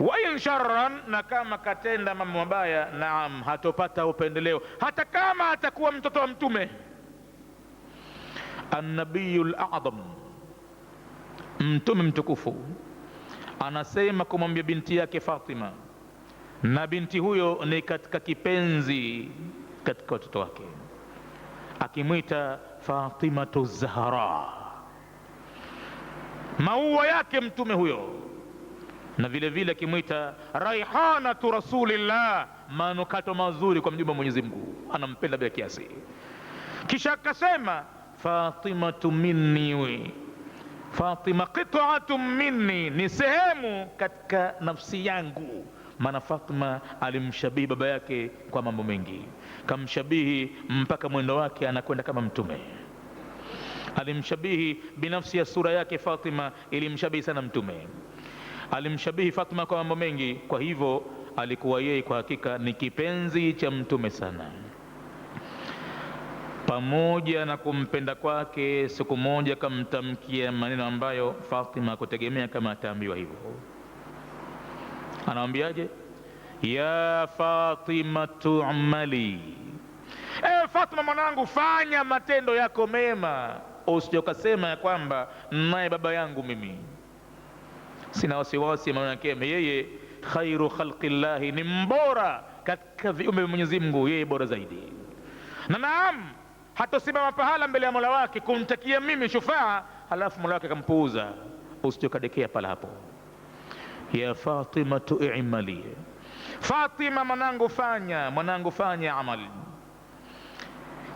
Wa in sharran, na kama katenda mambo mabaya, naam, hatopata upendeleo hata kama atakuwa mtoto wa mtume. Annabiyul a'zam, mtume mtukufu, anasema kumwambia binti yake Fatima, na binti huyo ni katika kipenzi katika watoto wake, akimwita Fatimatu Zahra, maua yake mtume huyo, na vile vile akimwita raihanatu rasulillah, manukato mazuri kwa mjumbe wa Mwenyezi Mungu, anampenda bila kiasi. Kisha akasema Fatimatu minni, Fatima qit'atun minni, ni sehemu katika nafsi yangu. Maana Fatima alimshabihi baba yake kwa mambo mengi, kamshabihi mpaka mwendo wake anakwenda kama mtume. Alimshabihi binafsi ya sura yake, Fatima ilimshabihi sana mtume. Alimshabihi Fatima kwa mambo mengi, kwa hivyo alikuwa yeye kwa hakika ni kipenzi cha mtume sana. Pamoja na kumpenda kwake, siku moja kamtamkia maneno ambayo Fatima hakutegemea kama ataambiwa hivyo. Anamwambiaje? Ya Fatima tu'mali, Fatima mwanangu, fanya matendo yako mema, usije ukasema ya kwamba naye baba yangu mimi sina wasiwasi. Maana yake yeye khairu khalqillahi, ni mbora katika viumbe vya Mwenyezi Mungu, yeye bora zaidi. Na naam, hatosimama pahala mbele ya Mola wake kumtakia mimi shufaa, halafu Mola wake kampuuza. Usije kadekea pala hapo. Ya Fatima tu'mali, Fatima mwanangu fanya amali,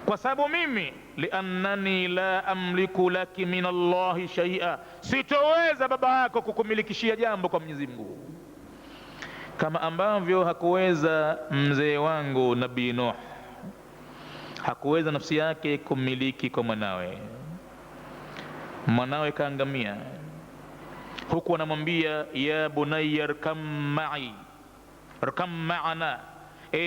kwa sababu mimi liannani la amliku laki min Allahi shay'a, sitoweza baba yako kukumilikishia jambo kwa Mwenyezi Mungu, kama ambavyo hakuweza mzee wangu Nabii Nuh, hakuweza nafsi yake kumiliki kwa mwanawe. Mwanawe kaangamia, huku anamwambia ya bunayya rkam ma'i, rkam ma'ana,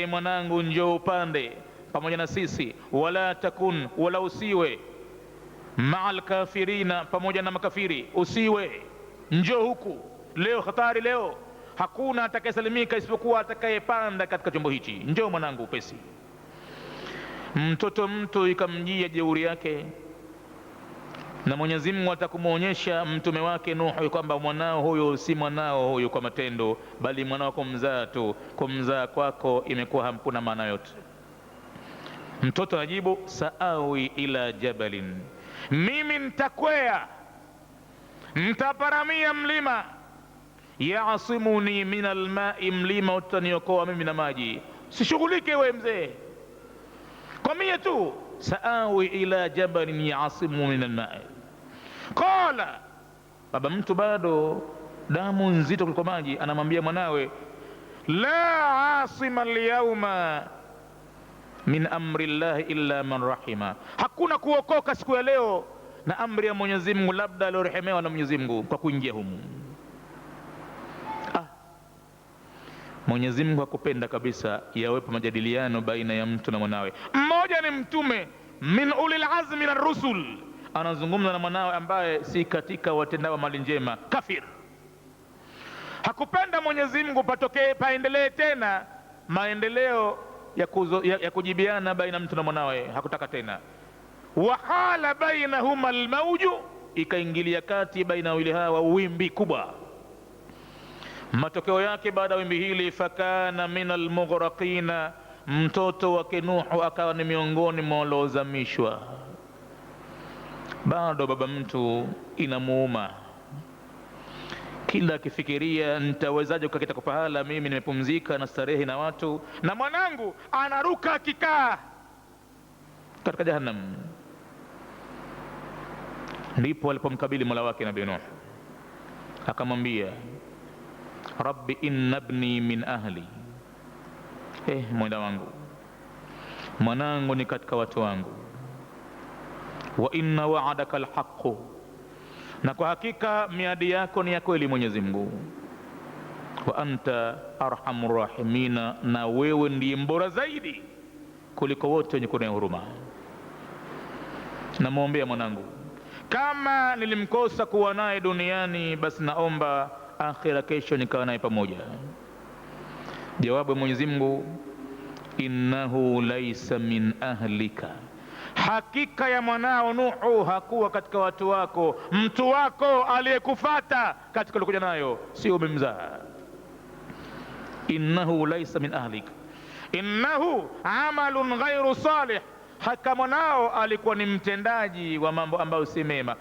mwanangu njoo upande pamoja na sisi, wala takun, wala usiwe ma'al kafirina, pamoja na makafiri usiwe, njoo huku leo. Hatari leo, hakuna atakayesalimika isipokuwa atakayepanda katika chombo hichi. Njoo mwanangu upesi. Mtoto mtu ikamjia jeuri yake, na Mwenyezi Mungu atakumuonyesha mtume wake Nuhu kwamba mwanao huyo si mwanao huyo kwa matendo, bali mwanao kumzaa tu, kumzaa kwako imekuwa hakuna maana yote. Mtoto ajibu saawi ila jabalin, mimi nitakwea, nitaparamia mlima, yaasimuni min almai, mlima utaniokoa mimi na maji, sishughulike we mzee, kwa mie tu. Saawi ila jabalin yaasimu min almai. Qala, baba mtu bado damu nzito kuliko maji, anamwambia mwanawe la asima alyawma min amri llahi illa man rahima, hakuna kuokoka siku ya leo na amri ya Mwenyezi Mungu, labda aliorehemewa na Mwenyezi Mungu kwa kuingia humu. Mwenyezi Mungu hakupenda kabisa yawepo majadiliano baina ya mtu na mwanawe. Mmoja ni mtume min ulil azmi min ar-rusul, anazungumza na mwanawe ambaye si katika watendao mali njema, kafir. Hakupenda Mwenyezi Mungu patokee paendelee tena maendeleo ya kujibiana baina mtu na mwanawe, hakutaka tena. Wahala bainahuma almauju, ikaingilia kati baina wawili hawa wimbi kubwa. Matokeo yake baada ya wimbi hili, fakana min almughraqina, mtoto wake Nuhu akawa ni miongoni mwa waliozamishwa. Bado baba mtu inamuuma, kila akifikiria nitawezaje kukita kwa pahala, mimi nimepumzika na starehe na watu, na mwanangu anaruka akikaa katika jahannam. Ndipo alipomkabili Mola wake Nabii Nuh, akamwambia rabbi inna ibni min ahli, mwenda wangu, mwanangu ni katika watu wangu. Wa inna wa'adaka alhaqu, na kwa hakika miadi yako ni ya kweli Mwenyezi Mungu. Wa anta arhamur rahimina, na wewe ndiye mbora zaidi kuliko wote wenye kuonea huruma. Namwombea mwanangu, kama nilimkosa kuwa naye duniani, basi naomba akhira kesho nikawa naye pamoja. Jawabu ya Mwenyezi Mungu, innahu laisa min ahlika, hakika ya mwanao Nuhu hakuwa katika watu wako, mtu wako aliyekufata katika ulikuja nayo, sio umemzaa. Innahu laisa min ahlik, innahu amalun ghairu salih, haka mwanao alikuwa ni mtendaji wa mambo ambayo si mema,